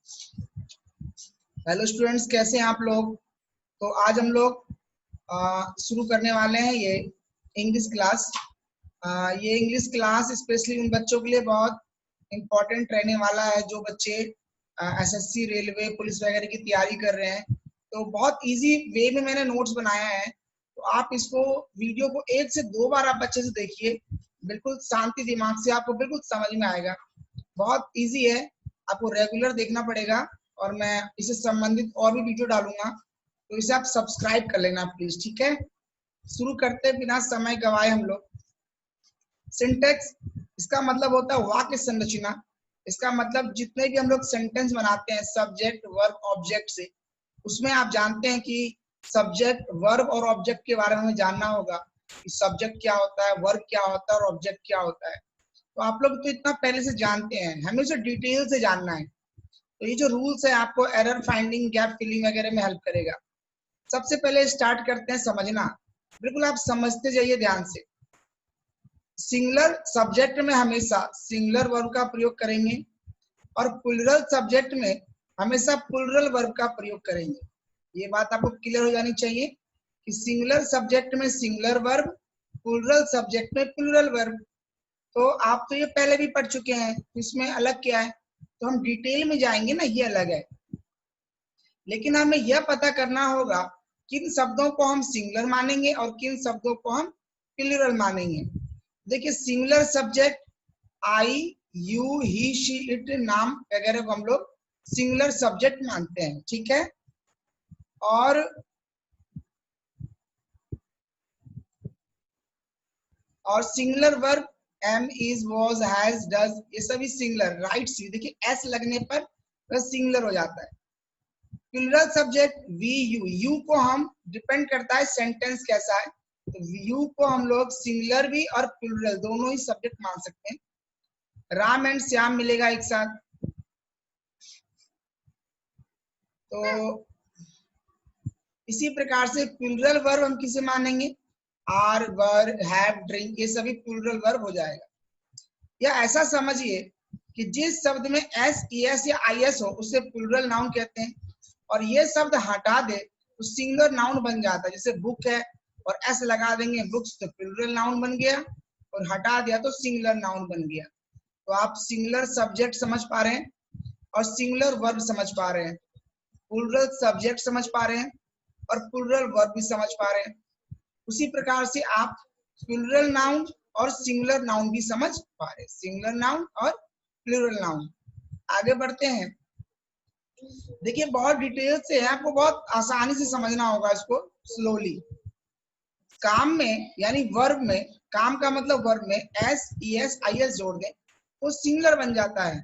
Hello students, कैसे हैं आप लोग। तो आज हम लोग शुरू करने वाले हैं ये इंग्लिश क्लास। ये इंग्लिश क्लास स्पेशली उन बच्चों के लिए बहुत इम्पोर्टेंट रहने वाला है जो बच्चे एसएससी, रेलवे, पुलिस वगैरह की तैयारी कर रहे हैं। तो बहुत इजी वे में मैंने नोट्स बनाया है, तो आप इसको वीडियो को 1 से 2 बार आप अच्छे से देखिए, बिल्कुल शांति दिमाग से आपको बिल्कुल समझ में आएगा। बहुत इजी है, आपको रेगुलर देखना पड़ेगा और मैं इससे संबंधित और भी वीडियो डालूंगा, तो इसे आप सब्सक्राइब कर लेना प्लीज, ठीक है। शुरू करते बिना समय गवाए हम लोग। सिंटेक्स, इसका मतलब होता है वाक्य संरचना। इसका मतलब जितने भी हम लोग सेंटेंस बनाते हैं सब्जेक्ट, वर्ब, ऑब्जेक्ट से, उसमें आप जानते हैं कि सब्जेक्ट, वर्ब और ऑब्जेक्ट के बारे में जानना होगा कि सब्जेक्ट क्या होता है, वर्ब क्या होता है और ऑब्जेक्ट क्या होता है। तो आप लोग तो इतना पहले से जानते हैं, हमें उसे डिटेल से जानना है। तो ये जो रूल्स है आपको एरर फाइंडिंग, गैप फिलिंग वगैरह में हेल्प करेगा। सबसे पहले स्टार्ट करते हैं समझना। बिल्कुल आप समझते जाइए ध्यान से। सिंगुलर सब्जेक्ट में हमेशा सिंगुलर वर्ब का प्रयोग करेंगे और प्लूरल सब्जेक्ट में हमेशा प्लूरल वर्ब का प्रयोग करेंगे। ये बात आपको क्लियर हो जानी चाहिए कि सिंगुलर सब्जेक्ट में सिंगुलर वर्ब, प्लूरल सब्जेक्ट में प्लूरल वर्ब। तो आप तो ये पहले भी पढ़ चुके हैं, इसमें अलग क्या है, तो हम डिटेल में जाएंगे ना, ये अलग है। लेकिन हमें यह पता करना होगा किन शब्दों को हम सिंगुलर मानेंगे और किन शब्दों को हम प्लूरल मानेंगे। देखिए singular subject I, you, he, she, it, नाम वगैरह को हम लोग सिंगुलर सब्जेक्ट मानते हैं, ठीक है। और singular verb am, is, was, has, does, ये सभी सिंगुलर। राइट सी, देखिए एस लगने पर वह सिंगुलर हो जाता है। प्लूरल सब्जेक्ट वी, यू को हम डिपेंड करता है सेंटेंस कैसा है, तो यू को हम लोग सिंगुलर भी और प्लूरल दोनों ही सब्जेक्ट मान सकते हैं। राम एंड श्याम मिलेगा एक साथ। तो इसी प्रकार से प्लूरल वर्ब हम किसे मानेंगे, आर, वर, हैव, ड्रिंक, ये सभी प्लूरल वर्ब हो जाएगा। या ऐसा समझिए कि जिस शब्द में एस, एस या आई एस हो उसे प्लूरल नाउन कहते हैं, और ये शब्द हटा दे तो सिंगुलर नाउन बन जाता है। जैसे बुक है और एस लगा देंगे बुक्स, तो प्लूरल नाउन बन गया, और हटा दिया तो सिंगुलर नाउन बन गया। तो आप सिंगुलर सब्जेक्ट समझ पा रहे हैं और सिंगुलर वर्ब समझ पा रहे हैं, प्लूरल सब्जेक्ट समझ पा रहे हैं और प्लूरल वर्ब भी समझ पा रहे हैं। उसी प्रकार से आप प्लूरल नाउन और सिंगुलर नाउन भी समझ पा रहे हैं, सिंगुलर नाउन और प्लूरल नाउन। आगे बढ़ते हैं। देखिए बहुत डिटेल से है, आपको बहुत आसानी से समझना होगा इसको स्लोली। काम में यानी वर्ब में, काम का मतलब वर्ब में एस, एस, आई एस जोड़ दें तो सिंगुलर बन जाता है,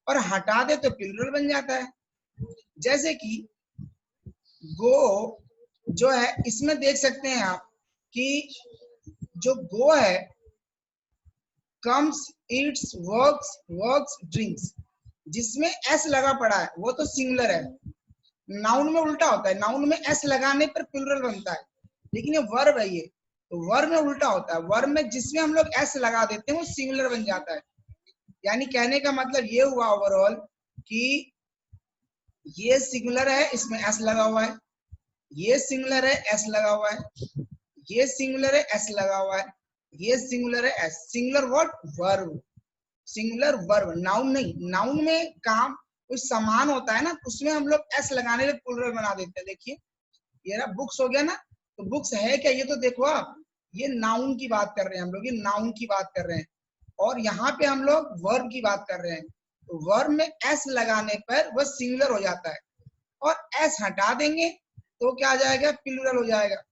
और हटा दे तो प्लूरल बन जाता है। जैसे कि गो जो है, इसमें देख सकते हैं आप कि जो गो है, comes, Yeats, works, works, drinks, जिसमें एस लगा पड़ा है वो तो सिंगुलर है। नाउन में उल्टा होता है, नाउन में एस लगाने पर प्लूरल बनता है, लेकिन ये वर्ब है, ये तो वर्ब में उल्टा होता है। वर्ब में जिसमें हम लोग एस लगा देते हैं वो सिंगुलर बन जाता है। यानी कहने का मतलब ये हुआ ओवरऑल कि ये सिंगुलर है, इसमें एस लगा हुआ है, ये सिंगुलर है, एस लगा हुआ है, ये सिंगुलर है, एस लगा हुआ है, ये सिंगुलर है, S. Singular word verb, singular verb, noun नहीं। नाउन में काम कुछ समान होता है ना, उसमें हम लोग एस लगाने से प्लूरल बना देते हैं। देखिए ये ना बुक्स हो गया ना, तो बुक्स है क्या, ये तो देखो आप, ये नाउन की बात कर रहे हैं हम लोग, ये नाउन की बात कर रहे हैं, और यहाँ पे हम लोग वर्ब की बात कर रहे हैं। तो वर्ब में एस लगाने पर वह सिंगुलर हो जाता है, और एस हटा देंगे तो क्या आ जाएगा, प्लूरल हो जाएगा।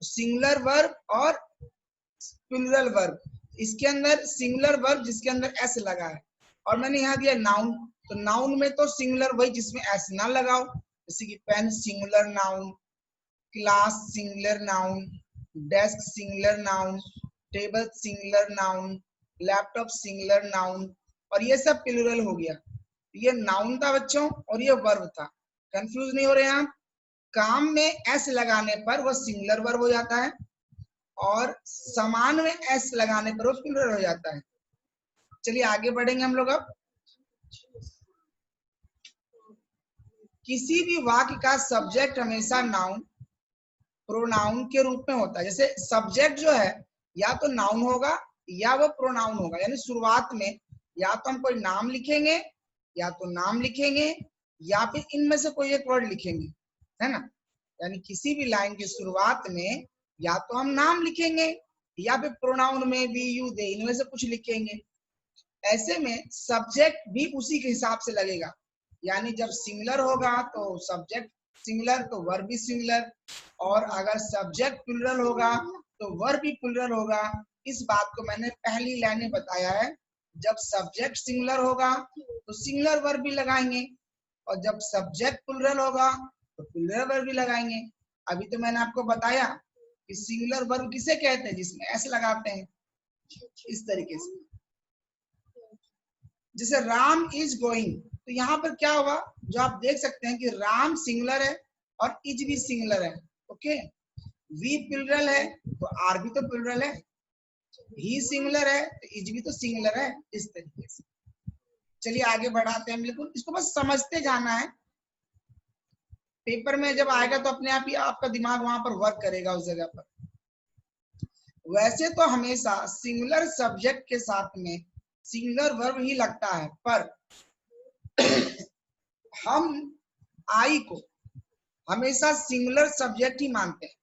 सिंगुलर वर्ब और प्लूरल वर्ब, इसके अंदर सिंगुलर वर्ब जिसके अंदर एस लगा है, और मैंने यहाँ दिया नाउन, तो नाउन में तो सिंगुलर वही जिसमें एस ना लगाओ, जैसे कि pen singular noun, class singular noun, desk singular noun, table singular noun, laptop singular noun, और ये सब प्लूरल हो गया। ये नाउन था बच्चों और ये वर्ब था, कंफ्यूज नहीं हो रहे हैं आप। काम में एस लगाने पर वह सिंगुलर वर्ब हो जाता है, और समान में एस लगाने पर वो प्लूरल हो जाता है। चलिए आगे बढ़ेंगे हम लोग अब। किसी भी वाक्य का सब्जेक्ट हमेशा नाउन प्रोनाउन के रूप में होता है। जैसे सब्जेक्ट जो है या तो नाउन होगा या वो प्रोनाउन होगा, यानी शुरुआत में या तो हम कोई नाम लिखेंगे या तो नाम लिखेंगे या फिर इनमें से कोई एक वर्ड लिखेंगे, है ना। यानी किसी भी लाइन की शुरुआत में या तो हम नाम लिखेंगे या फिर प्रोनाउन में भी, यू, दे, इनमें से कुछ लिखेंगे। ऐसे में सब्जेक्ट भी उसी के हिसाब से लगेगा, यानी जब सिंगुलर होगा तो सब्जेक्ट सिंगुलर तो वर्ब भी सिंगुलर, और अगर सब्जेक्ट प्लुरल होगा तो वर्ब भी प्लुरल होगा। इस बात को मैंने पहली लाइन में बताया है। जब सब्जेक्ट सिंगुलर होगा तो सिंगुलर वर्ब भी लगाएंगे, और जब सब्जेक्ट प्लुरल होगा तो प्लुरल वर्ब भी लगाएंगे। अभी तो मैंने आपको बताया कि सिंगुलर वर्ब किसे कहते हैं, जिसमें एस लगाते हैं, इस तरीके से। जैसे राम इज गोइंग, तो यहाँ पर क्या होगा, जो आप देख सकते हैं कि राम सिंगुलर है और इज भी सिंगुलर है। ओके, वी प्लुरल है तो आर भी तो प्लुरल है, ही सिंगुलर है तो इज भी तो सिंगुलर है, इस तरीके से। चलिए आगे बढ़ाते हैं। बिल्कुल इसको बस समझते जाना है, पेपर में जब आएगा तो अपने आप ही आपका दिमाग वहां पर वर्क करेगा उस जगह पर। वैसे तो हमेशा सिंगुलर सब्जेक्ट के साथ में सिंगुलर वर्ब ही लगता है, पर हम आई को हमेशा सिंगुलर सब्जेक्ट ही मानते हैं,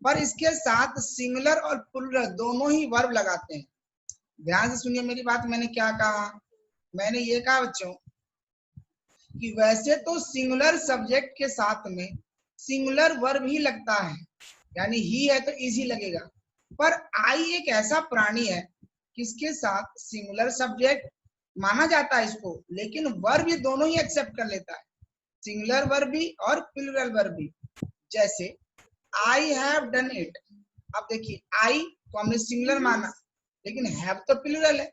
पर इसके साथ सिंगुलर और प्लुरल दोनों ही वर्ब लगाते हैं। ध्यान से सुनिए मेरी बात, मैंने क्या कहा। मैंने ये कहा बच्चों कि वैसे तो सिंगुलर सब्जेक्ट के साथ में सिंगुलर वर्ब ही लगता है, यानी ही है तो इज ही लगेगा, पर आई एक ऐसा प्राणी है किसके साथ सिंगुलर सब्जेक्ट माना जाता है इसको, लेकिन वर्ब ये दोनों ही एक्सेप्ट कर लेता है, सिंगुलर वर्ब भी और प्लुरल वर्ब भी। जैसे आई हैव डन इट, अब देखिए आई तो हमने सिंगुलर माना, लेकिन हैव तो प्लुरल है।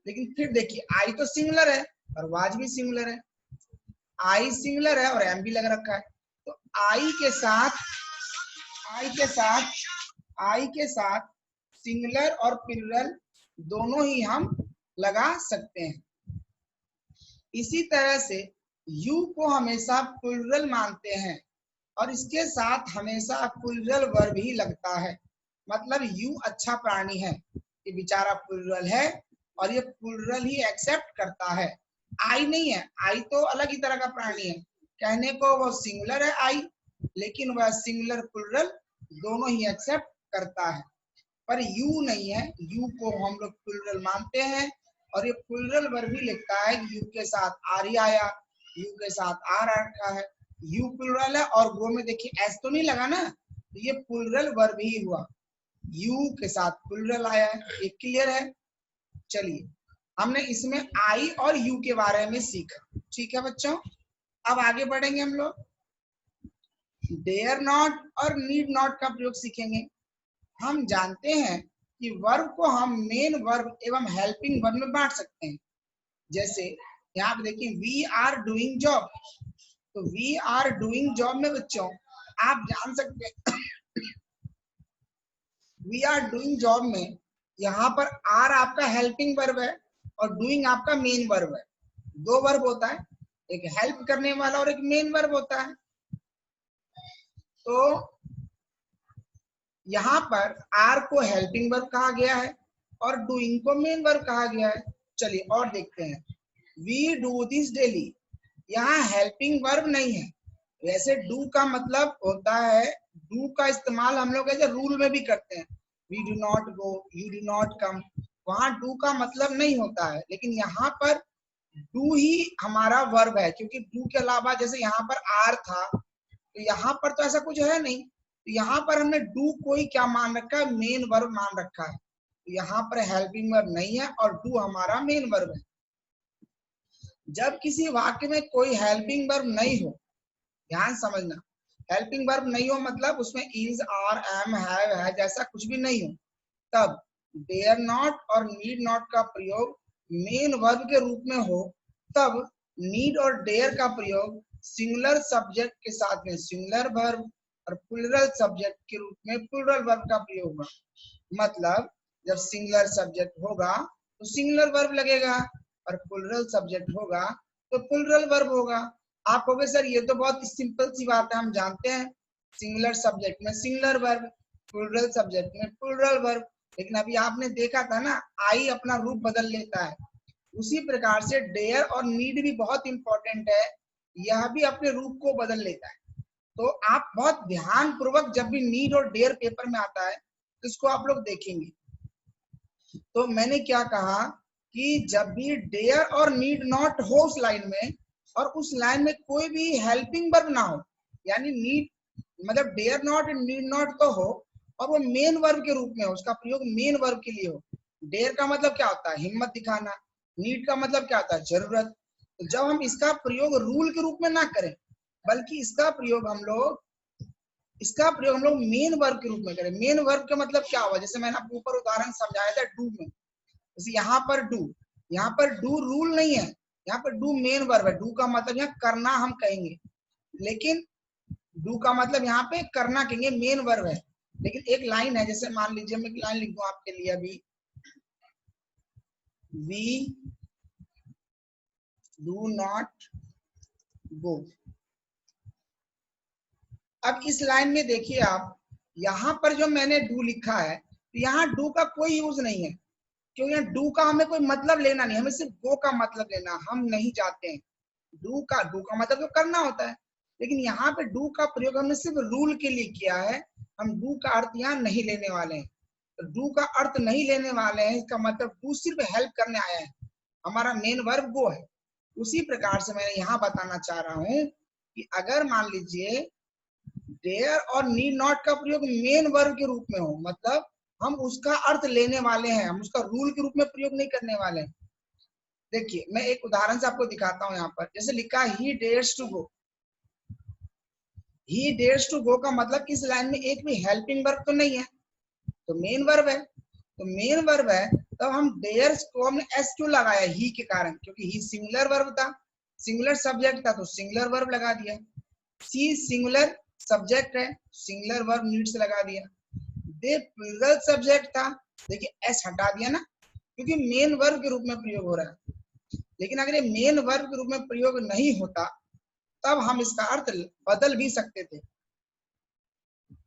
लेकिन फिर देखिए आई तो सिंगुलर है और वाज भी सिंगुलर है, आई सिंगुलर है और एम भी लग रखा है। तो आई के साथ सिंगुलर और प्लुरल दोनों ही हम लगा सकते हैं। इसी तरह से यू को हमेशा प्लुरल मानते हैं और इसके साथ हमेशा प्लुरल वर्ब ही लगता है। मतलब यू अच्छा प्राणी है, ये बेचारा प्लुरल है और ये प्लुरल ही एक्सेप्ट करता है। आई नहीं है, आई तो अलग ही तरह का प्राणी है, कहने को वो सिंगुलर है आई, लेकिन वह सिंगुलर प्लुरल दोनों ही एक्सेप्ट करता है। पर यू नहीं है, यू को हम लोग प्लुरल मानते हैं और ये प्लुरल वर्ब भी लिखता है। यू के साथ आर ही आया, यू के साथ आर रखा है, यू प्लुरल है और गो में देखिए एस तो नहीं लगा ना, तो ये प्लुरल वर्ब ही हुआ, यू के साथ प्लुरल आया है। ये क्लियर है। चलिए हमने इसमें आई और यू के बारे में सीखा, ठीक है बच्चों। अब आगे बढ़ेंगे हम लोग, डेयर नॉट और नीड नॉट का प्रयोग सीखेंगे। हम जानते हैं कि वर्ब को हम मेन वर्ब एवं हेल्पिंग वर्ब में बांट सकते हैं। जैसे यहाँ पे देखिए वी आर डूइंग जॉब, तो वी आर डूइंग जॉब में बच्चों आप जान सकते हैं वी आर डूइंग जॉब में यहाँ पर आर आपका हेल्पिंग वर्ब है और डूइंग आपका मेन वर्ब है। दो वर्ब होता है, एक हेल्प करने वाला और एक मेन वर्ब होता है। तो यहाँ पर आर को हेल्पिंग वर्ब कहा गया है और डूइंग को मेन वर्ब कहा गया है। चलिए और देखते हैं, वी डू दिस डेली, यहाँ हेल्पिंग वर्ब नहीं है। वैसे डू का मतलब होता है, डू का इस्तेमाल हम लोग ऐसे रूल में भी करते हैं, we do not go, you do not come, वहां डू का मतलब नहीं होता है, लेकिन यहाँ पर डू ही हमारा वर्ब है, क्योंकि डू के अलावा जैसे यहाँ पर आर था तो यहाँ पर तो ऐसा कुछ है नहीं, तो यहाँ पर हमने डू को ही क्या मान रखा है, मेन वर्ब मान रखा है। तो यहाँ पर हेल्पिंग वर्ब नहीं है और डू हमारा मेन वर्ब है। जब किसी वाक्य में कोई हेल्पिंग वर्ब नहीं हो, ध्यान समझना, हेल्पिंग वर्ब नहीं हो मतलब उसमें इज, आर, एम, है जैसा कुछ भी नहीं हो, तब डेयर नॉट और नीड नॉट का प्रयोग मेन वर्ब के रूप में हो, तब नीड और डेयर का प्रयोग सिंगुलर सब्जेक्ट के साथ में सिंगुलर वर्ब और प्लुरल सब्जेक्ट के रूप में प्लुरल वर्ब का प्रयोग होगा। मतलब जब सिंगुलर सब्जेक्ट होगा तो सिंगुलर वर्ब लगेगा और प्लुरल सब्जेक्ट होगा तो प्लुरल वर्ब होगा। आप कहोगे सर ये तो बहुत सिंपल सी बात है, हम जानते हैं सिंगुलर सब्जेक्ट में सिंगुलर वर्ब, प्लूरल सब्जेक्ट में प्लूरल वर्ब। लेकिन अभी आपने देखा था ना, आई अपना रूप बदल लेता है। उसी प्रकार से डेयर और नीड भी बहुत इंपॉर्टेंट है, यह भी अपने रूप को बदल लेता है। तो आप बहुत ध्यान पूर्वक जब भी नीड और डेयर पेपर में आता है तो इसको आप लोग देखेंगे। तो मैंने क्या कहा कि जब भी डेयर और नीड नॉट हो उस लाइन में, और उस लाइन में कोई भी हेल्पिंग वर्ब ना हो, यानी नीड मतलब dare not and need not तो हो और वो मेन वर्ब के रूप में हो, उसका प्रयोग मेन वर्ब के लिए हो। डेयर का मतलब क्या होता है? हिम्मत दिखाना। नीड का मतलब क्या होता है? जरूरत। तो जब हम इसका प्रयोग रूल के रूप में ना करें, बल्कि इसका प्रयोग हम लोग मेन वर्ब के रूप में करें। मेन वर्ब का मतलब क्या हुआ? जैसे मैंने आपको ऊपर उदाहरण समझाया था डू में, जैसे यहाँ पर डू रूल नहीं है, यहाँ पर डू मेन वर्ब है। डू का मतलब यहाँ करना हम कहेंगे, लेकिन डू का मतलब यहाँ पे करना कहेंगे, मेन वर्ब है। लेकिन एक लाइन है, जैसे मान लीजिए मैं एक लाइन लिख दूं आपके लिए अभी, वी डू नॉट गो। अब इस लाइन में देखिए आप, यहाँ पर जो मैंने डू लिखा है, तो यहाँ डू का कोई यूज नहीं है, क्योंकि यहाँ डू का हमें कोई मतलब लेना नहीं, हमें सिर्फ गो का मतलब लेना, हम नहीं जाते हैं। डू का मतलब तो करना होता है, लेकिन यहाँ पे डू का प्रयोग हमने सिर्फ रूल के लिए किया है, हम डू का अर्थ यहाँ नहीं लेने वाले हैं। तो डू का अर्थ नहीं लेने वाले हैं, इसका मतलब डू सिर्फ हेल्प करने आया है, हमारा मेन वर्ब गो है। उसी प्रकार से मैं यहाँ बताना चाह रहा हूँ कि अगर मान लीजिए डेयर और नीड नॉट का प्रयोग मेन वर्ब के रूप में हो, मतलब हम उसका अर्थ लेने वाले हैं, हम उसका रूल के रूप में प्रयोग नहीं करने वाले हैं। देखिए मैं एक उदाहरण से आपको दिखाता हूँ। यहाँ पर जैसे लिखा है he dares to go. He dares to go का मतलब इस लाइन में एक भी हेल्पिंग वर्ब तो नहीं है, तो मेन वर्ब है। तो मेन वर्ब है, तब हम डेयर्स को हमने एस क्यों लगाया? ही के कारण, क्योंकि ही सिंगुलर वर्ब था, सिंगुलर सब्जेक्ट था, तो सिंगुलर वर्ब लगा दिया। सी सिंगुलर सब्जेक्ट है, सिंगुलर वर्ब नीड से लगा दिया। दे प्लूरल सब्जेक्ट था, देखिए एस हटा दिया ना, क्योंकि मेन वर्ब के रूप में प्रयोग हो रहा है। लेकिन अगर ये मेन वर्ब के रूप में प्रयोग नहीं होता, तब हम इसका अर्थ बदल भी सकते थे।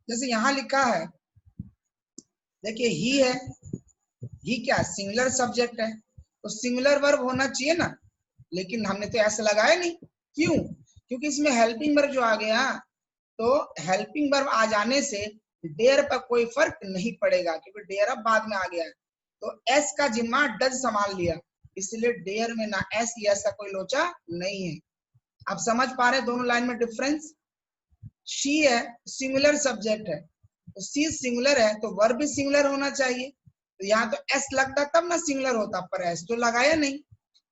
जैसे यहाँ लिखा है, देखिए ही है, ही क्या सिंगुलर सब्जेक्ट है, तो सिंगुलर वर्ब होना चाहिए ना, लेकिन हमने तो ऐसा लगाया नहीं। क्यों? क्योंकि इसमें हेल्पिंग वर्ब जो आ गया, तो हेल्पिंग वर्ब आ जाने से डेयर पर कोई फर्क नहीं पड़ेगा, क्योंकि डेयर अब बाद में आ गया है। तो एस का जिम्मा डज संभाल लिया, इसलिए डेयर में ना एस यस का कोई लोचा नहीं है। आप समझ पा रहे हैं दोनों लाइन में डिफरेंस? शी है, सिंगुलर सब्जेक्ट है, तो सी सिंगुलर है, तो वर्ब भी सिंगुलर होना चाहिए। तो यहाँ तो एस लगता तब ना सिंगुलर होता, पर एस तो लगाया नहीं।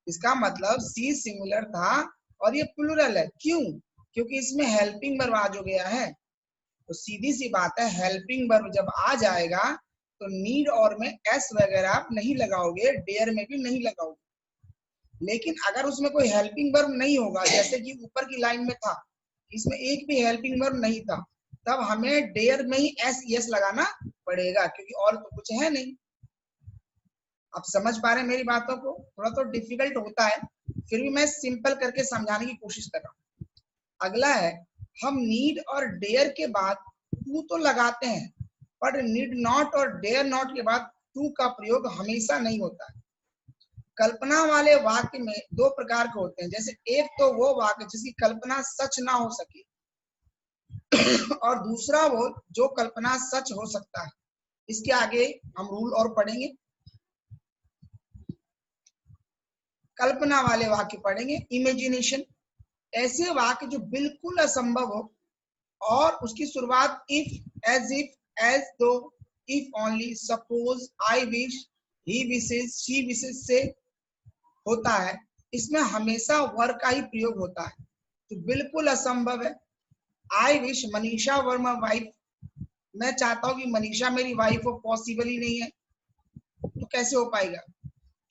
इसका मतलब सी सिंगुलर था और ये प्लूरल है। क्यों? क्योंकि इसमें हेल्पिंग वर्ब आ जो गया है। तो सीधी सी बात है, हेल्पिंग वर्ब जब आ जाएगा तो नीड और में एस वगैरह आप नहीं लगाओगे, डेयर में भी नहीं लगाओगे। लेकिन अगर उसमें कोई हेल्पिंग वर्ब नहीं होगा, जैसे कि ऊपर की लाइन में था, इसमें एक भी हेल्पिंग वर्ब नहीं था, तब हमें डेयर में ही एस यस लगाना पड़ेगा, क्योंकि और तो कुछ है नहीं। आप समझ पा रहे हैं मेरी बातों को? थोड़ा तो डिफिकल्ट होता है, फिर भी मैं सिंपल करके समझाने की कोशिश कर रहा हूँ। अगला है, हम नीड और डेयर के बाद टू तो लगाते हैं, पर नीड नॉट और डेयर नॉट के बाद टू का प्रयोग हमेशा नहीं होता है। कल्पना वाले वाक्य में दो प्रकार के होते हैं, जैसे एक तो वो वाक्य जिसकी कल्पना सच ना हो सके, और दूसरा वो जो कल्पना सच हो सकता है। इसके आगे हम रूल और पढ़ेंगे। कल्पना वाले वाक्य पढ़ेंगे, इमेजिनेशन, ऐसे वाक्य जो बिल्कुल असंभव हो और उसकी शुरुआत if, as if, as though, if only, suppose, I wish, he wishes, she wishes से होता है। इसमें हमेशा वर्ब का ही प्रयोग होता है, तो बिल्कुल असंभव है। I wish Manisha Verma wife, मैं चाहता हूं कि मनीषा मेरी वाइफ हो, पॉसिबल ही नहीं है, तो कैसे हो पाएगा।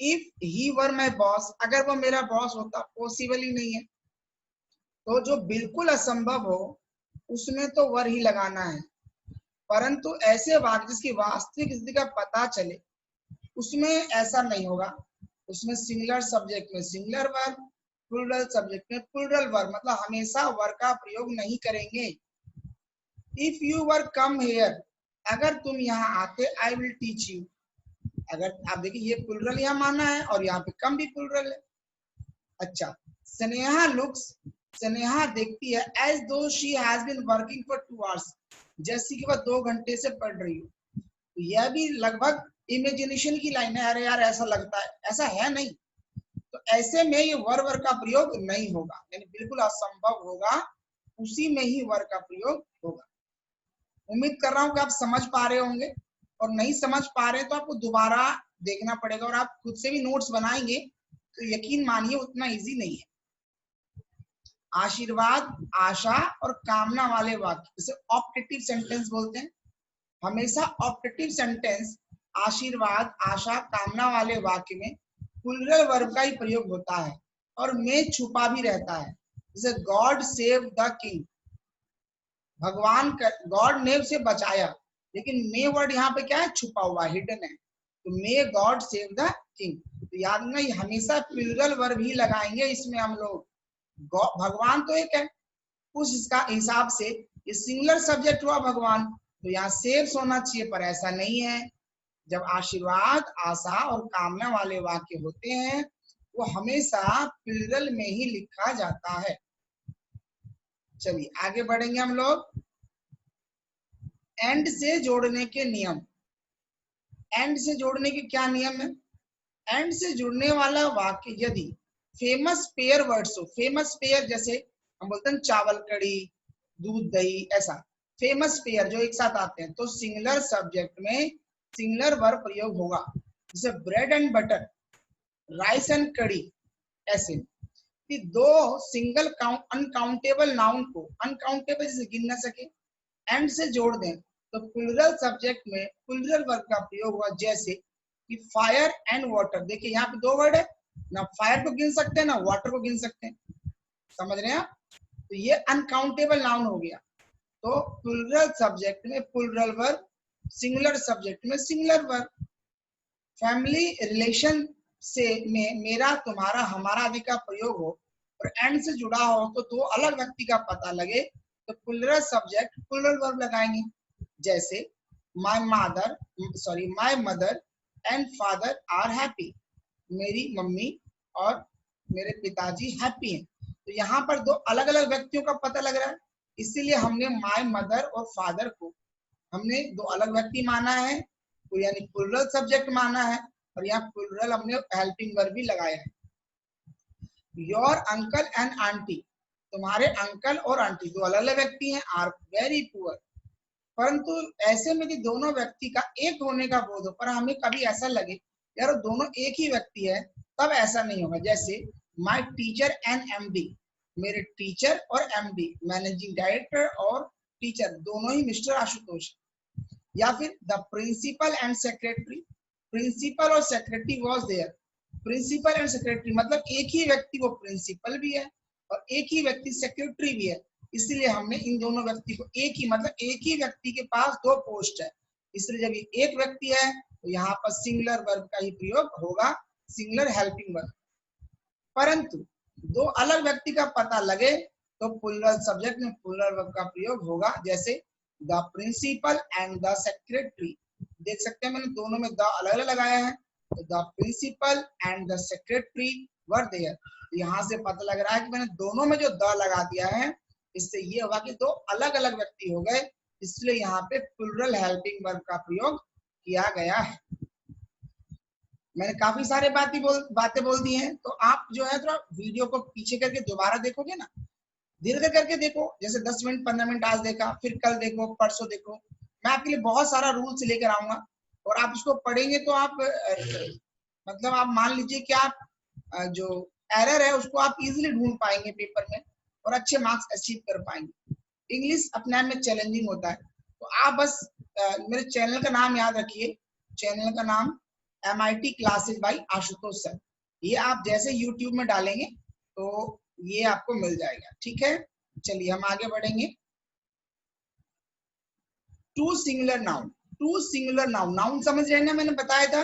If he were my boss, अगर वो मेरा बॉस होता, पॉसिबल ही नहीं है। तो जो बिल्कुल असंभव हो उसमें तो वर ही लगाना है, परंतु ऐसे वाक्य जिसकी वास्तविक स्थिति का पता चले उसमें ऐसा नहीं होगा। उसमें सिंगुलर सब्जेक्ट में सिंगुलर वर्ब प्लूरल सब्जेक्ट में प्लूरल वर्ब मतलब हमेशा वर्ब का प्रयोग नहीं करेंगे। If you were come here, अगर तुम यहाँ आते, आई विल टीच यू। अगर आप देखिए ये प्लूरल यहाँ माना है और यहाँ पे कम भी प्लूरल है। अच्छा, स्नेहा लुक्स, स्नेहा देखती है as though she has been working for 2 hours, जैसे कि वह 2 घंटे से पढ़ रही हो। तो यह भी लगभग इमेजिनेशन की लाइन है। अरे यार ऐसा लगता है, ऐसा है नहीं। तो ऐसे में ये वर्ब का प्रयोग नहीं होगा, यानी बिल्कुल असंभव होगा, उसी में ही वर्ब का प्रयोग होगा। उम्मीद कर रहा हूं कि आप समझ पा रहे होंगे, और नहीं समझ पा रहे तो आपको दोबारा देखना पड़ेगा, और आप खुद से भी नोट्स बनाएंगे तो यकीन मानिए उतना इजी नहीं है। आशीर्वाद, आशा और कामना वाले वाक्य, इसे ऑप्टेटिव सेंटेंस बोलते हैं। हमेशा ऑप्टेटिव सेंटेंस आशीर्वाद, आशा, कामना वाले वाक्य में प्लूरल वर्ब का ही प्रयोग होता है और में छुपा भी रहता है। जैसे गॉड सेव द किंग, भगवान गॉड ने उसे बचाया, लेकिन मे वर्ड यहाँ पे क्या है, छुपा हुआ, हिडन है। तो may God save the king, तो याद नहीं, हमेशा प्लूरल वर्ब ही लगाएंगे इसमें हम लोग। भगवान तो एक है, उस इसका हिसाब से ये सिंगुलर सब्जेक्ट हुआ भगवान, तो यहाँ सेव्स होना चाहिए, पर ऐसा नहीं है। जब आशीर्वाद, आशा और कामना वाले वाक्य होते हैं वो हमेशा प्लूरल में ही लिखा जाता है। चलिए आगे बढ़ेंगे हम लोग। एंड से जोड़ने के नियम। एंड से जोड़ने के क्या नियम है? एंड से जुड़ने वाला वाक्य यदि फेमस पेयर वर्ड्स हो, फेमस पेयर जैसे हम बोलते हैं चावल कड़ी, दूध दही, ऐसा फेमस पेयर जो एक साथ आते हैं, तो सिंगुलर सब्जेक्ट में सिंगुलर वर्ब प्रयोग होगा। जैसे bread and butter, rice and कड़ी, ऐसे कि दो सिंगल अनकाउंटेबल नाउन को, अनकाउंटेबल से गिन ना सके, एंड से जोड़ दें तो प्लूरल सब्जेक्ट में प्लूरल वर्ब का प्रयोग हुआ। जैसे कि फायर एंड वाटर, देखिए यहाँ पे 2 वर्ड है ना, फायर को गिन सकते हैं ना वाटर को गिन सकते हैं, समझ रहे हैं आप? तो ये अनकाउंटेबल नाउन हो गया। तो प्लूरल सब्जेक्ट में प्लूरल वर्ब, सिंगुलर सब्जेक्ट में सिंगुलर वर्ब। फैमिली रिलेशन से में मेरा, तुम्हारा, हमारा आदि का प्रयोग हो और एंड से जुड़ा हो तो 2 अलग व्यक्ति का पता लगे तो प्लूरल सब्जेक्ट प्लूरल वर्ब लगाएंगे। जैसे my mother and father are happy, मेरी मम्मी और मेरे पिताजी हैप्पी हैं। तो यहाँ पर 2 अलग अलग व्यक्तियों का पता लग रहा है, इसीलिए हमने माय मदर और फादर को हमने 2 अलग व्यक्ति माना है, तो यानी प्लूरल सब्जेक्ट माना है, और यहाँ प्लूरल हमने हेल्पिंग वर्ब भी लगाया है। योर अंकल एंड आंटी, तुम्हारे अंकल और आंटी 2 अलग अलग व्यक्ति हैं, आर वेरी पुअर। परंतु ऐसे में कि दोनों व्यक्ति का एक होने का बोध हो, पर हमें कभी ऐसा लगे यार दोनों एक ही व्यक्ति है, तब ऐसा नहीं होगा। जैसे माय टीचर एंड एमडी, मेरे टीचर और एमडी, मैनेजिंग डायरेक्टर और टीचर, दोनों ही मिस्टर आशुतोष। या फिर the principal and secretary, principal और secretary was there, principal and secretary मतलब एक ही व्यक्ति वो प्रिंसिपल भी है और एक ही व्यक्ति सेक्रेटरी भी है, इसलिए हमने इन दोनों व्यक्ति को एक ही, मतलब एक ही व्यक्ति के पास 2 पोस्ट है, इसलिए जब ये एक व्यक्ति है तो यहाँ पर सिंगुलर वर्ब का ही प्रयोग होगा, सिंगुलर हेल्पिंग वर्ब। परंतु 2 अलग व्यक्ति का पता लगे तो प्लूरल सब्जेक्ट में प्लूरल वर्ब का प्रयोग होगा। जैसे the principal and the secretary, देख सकते हैं मैंने दोनों में द अलग अलग लगाया है, तो the principal and the secretary were there. यहाँ से पता लग रहा है कि मैंने दोनों में जो द लगा दिया है, इससे ये होगा कि 2 अलग अलग व्यक्ति हो गए, इसलिए यहाँ पे प्लूरल हेल्पिंग वर्ब का प्रयोग किया गया है। मैंने काफी सारे बातें बोल दी हैं, तो आप जो है थोड़ा वीडियो को पीछे करके दोबारा देखोगे ना, धीरे करके देखो, जैसे 10 मिनट 15 मिनट आज देखा, फिर कल देखो, परसों देखो। मैं आपके लिए बहुत सारा रूल्स लेकर आऊंगा और आप इसको पढ़ेंगे तो आप मतलब आप मान लीजिए कि आप जो एरर है उसको आप इजीली ढूंढ पाएंगे पेपर में और अच्छे मार्क्स अचीव कर पाएंगे। इंग्लिश अपने आप में चैलेंजिंग होता है, तो आप बस मेरे चैनल का नाम याद रखिए, चैनल का नाम MIT classes bye Ashutosh sir. ये आप जैसे YouTube में डालेंगे तो ये आपको मिल जाएगा, ठीक है। चलिए हम आगे बढ़ेंगे। Two singular noun, two singular noun, noun समझ रहे हैं ना, मैंने बताया था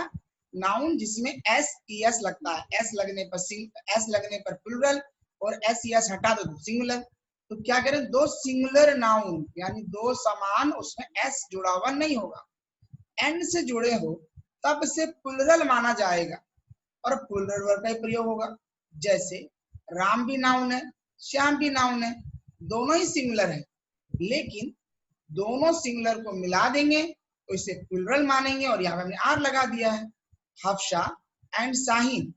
नाउन जिसमें एस लगता है, एस लगने पर प्लूरल और एस यस हटा दो सिंगुलर। तो क्या करें, दो सिंगुलर नाउन यानी दो समान, उसमें एस जुड़ा हुआ नहीं होगा, एंड से जुड़े हो तब से प्लुरल माना जाएगा और प्लुरल वर्ब का ही प्रयोग होगा। जैसे राम भी नाउन है, श्याम भी नाउन है, दोनों ही सिंगुलर है, लेकिन दोनों सिंगुलर को मिला देंगे तो इसे प्लुरल मानेंगे और यहाँ पे हमने आर लगा दिया है। हफ्शा एंड शाहीन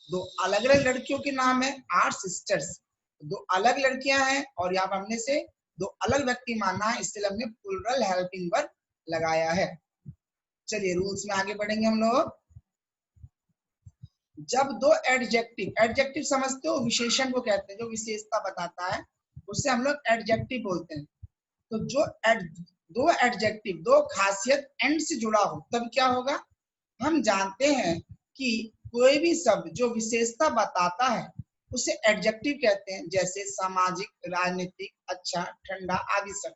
दो अलग अलग लड़कियों के नाम है, आर सिस्टर्स, दो अलग लड़कियां हैं और यहाँ पर हमने से दो अलग व्यक्ति मानना है, इसलिए हमने प्लुरल हेल्पिंग वर्ब लगाया है। चलिए रूल्स में आगे बढ़ेंगे हम लोग। जब दो एडजेक्टिव, एडजेक्टिव समझते हो, विशेषण को कहते हैं, जो विशेषता बताता है उससे हम लोग एडजेक्टिव बोलते हैं। तो जो दो एडजेक्टिव, दो खासियत एंड से जुड़ा हो तब क्या होगा। हम जानते हैं कि कोई भी शब्द जो विशेषता बताता है उसे एडजेक्टिव कहते हैं, जैसे सामाजिक, राजनीतिक, अच्छा, ठंडा आदि सब।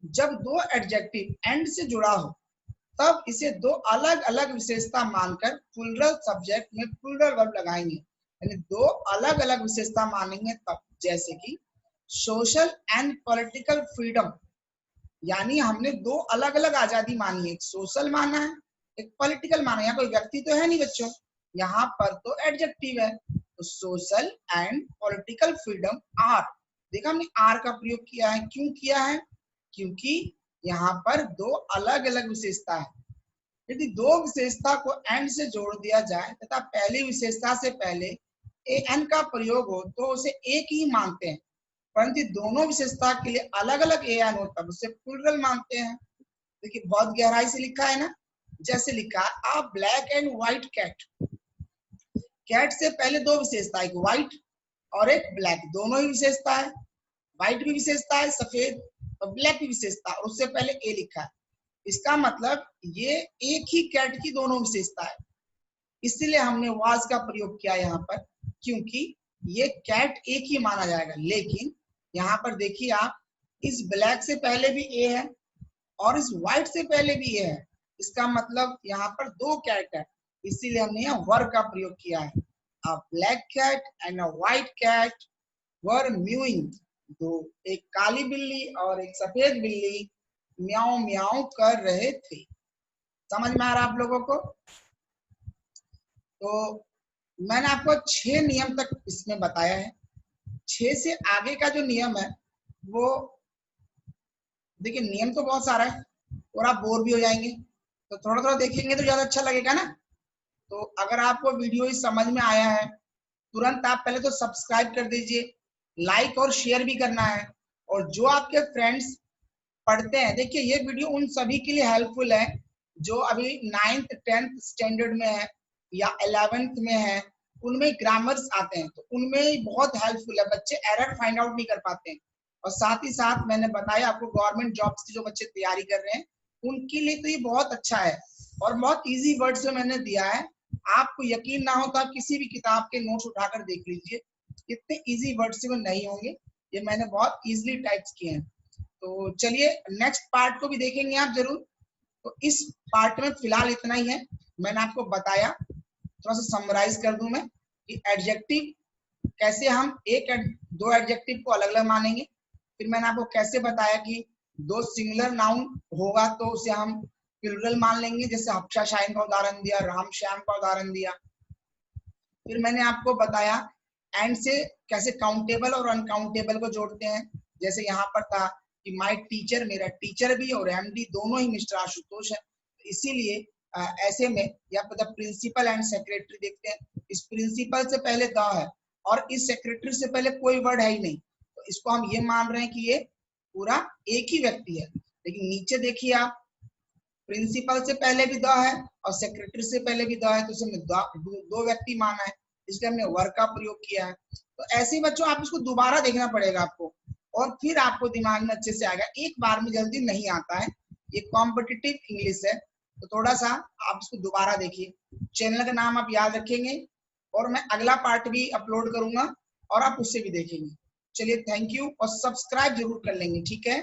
जब दो एडजेक्टिव एंड से जुड़ा हो तब इसे दो अलग अलग विशेषता मानकर प्लुरल सब्जेक्ट में प्लुरल वर्ब लगाएंगे, यानी दो अलग अलग विशेषता मानेंगे तब। जैसे कि सोशल एंड पॉलिटिकल फ्रीडम, यानी हमने दो अलग अलग आजादी मानी है, एक सोशल माना है, एक पॉलिटिकल माना है। यहाँ कोई व्यक्ति तो है नहीं बच्चों, यहाँ पर तो एडजेक्टिव है। तो social and political freedom are, देखा हमने आर का प्रयोग किया है, क्यों किया है, क्योंकि यहाँ पर दो अलग अलग विशेषता है। यदि दो विशेषता को एंड से जोड़ दिया जाए तथा पहली विशेषता से पहले ए एन का प्रयोग हो तो उसे एक ही मानते हैं, परंतु दोनों विशेषता के लिए अलग अलग ए एन हो तब उसे प्लुरल मानते हैं। देखिए बहुत गहराई से लिखा है ना, जैसे लिखा a black and white cat, cat से पहले दो विशेषता, एक व्हाइट और एक ब्लैक, दोनों ही विशेषता है, व्हाइट भी विशेषता है सफेद और ब्लैक भी विशेषता, और उससे पहले ए लिखा है। इसका मतलब ये एक ही कैट की दोनों विशेषता है, इसलिए हमने वाज का प्रयोग किया यहाँ पर, क्योंकि ये कैट एक ही माना जाएगा। लेकिन यहाँ पर देखिए आप, इस ब्लैक से पहले भी ए है और इस व्हाइट से पहले भी ए है, इसका मतलब यहाँ पर दो कैट है, इसीलिए हमने यहाँ वर का प्रयोग किया है। A black cat and a white cat were mewing, दो एक काली बिल्ली और एक सफेद बिल्ली म्याऊ म्याऊ कर रहे थे। समझ में आ रहा आप लोगों को। तो मैंने आपको 6 नियम तक इसमें बताया है, 6 से आगे का जो नियम है वो देखिए, नियम तो बहुत सारा है और आप बोर भी हो जाएंगे, तो थोड़ा थोड़ा देखेंगे तो ज्यादा अच्छा लगेगा ना। तो अगर आपको वीडियो ही समझ में आया है तुरंत आप पहले तो सब्सक्राइब कर दीजिए, लाइक और शेयर भी करना है। और जो आपके फ्रेंड्स पढ़ते हैं, देखिए ये वीडियो उन सभी के लिए हेल्पफुल है जो अभी 9th 10th स्टैंडर्ड में है या 11th में है, उनमें ग्रामर्स आते हैं, तो उनमें बहुत हेल्पफुल है, बच्चे एरर फाइंड आउट नहीं कर पाते हैं। और साथ ही साथ मैंने बताया आपको गवर्नमेंट जॉब्स की जो बच्चे तैयारी कर रहे हैं उनके लिए तो ये बहुत अच्छा है और बहुत इजी वर्ड्स में मैंने दिया है। आपको यकीन ना हो तो आप किसी भी किताब के नोट्स उठाकर देख लीजिए, इतने इजी वर्ड्स में नहीं होंगे, ये मैंने बहुत इजीली टाइप्स किए हैं। तो चलिए नेक्स्ट पार्ट को भी देखेंगे आप जरूर। तो इस पार्ट में फिलहाल इतना ही है, मैंने आपको बताया, थोड़ा सा समराइज कर दूं मैं कि एडजेक्टिव कैसे हम दो एडजेक्टिव को अलग अलग मानेंगे, फिर मैंने आपको कैसे बताया कि दो सिंगुलर नाउन होगा तो उसे हम प्लुरल मान लेंगे, जैसे हफ्शा शाहीन का उदाहरण दिया, राम श्याम का उदाहरण दिया। फिर मैंने आपको बताया एंड से कैसे काउंटेबल और अनकाउंटेबल को जोड़ते हैं, जैसे यहाँ पर था कि माय टीचर, मेरा टीचर भी और एमडी दोनों ही मिस्टर आशुतोष है, इसीलिए ऐसे में यहाँ पर प्रिंसिपल एंड सेक्रेटरी देखते हैं, इस प्रिंसिपल से पहले द है और इस सेक्रेटरी से पहले कोई वर्ड है ही नहीं, तो इसको हम ये मान रहे हैं कि ये पूरा एक ही व्यक्ति है। लेकिन नीचे देखिए आप, प्रिंसिपल से पहले भी द है और सेक्रेटरी से पहले भी द है, तो इसमें दो व्यक्ति माना है, इसलिए हमने वर का प्रयोग किया है। तो ऐसे ही बच्चों आप इसको दोबारा देखना पड़ेगा आपको और फिर आपको दिमाग में अच्छे से आएगा, एक बार में जल्दी नहीं आता है, ये कॉम्पिटिटिव इंग्लिश है, तो थोड़ा सा आप इसको दोबारा देखिए। चैनल का नाम आप याद रखेंगे और मैं अगला पार्ट भी अपलोड करूंगा और आप उससे भी देखेंगे। चलिए थैंक यू और सब्सक्राइब जरूर कर लेंगे, ठीक है।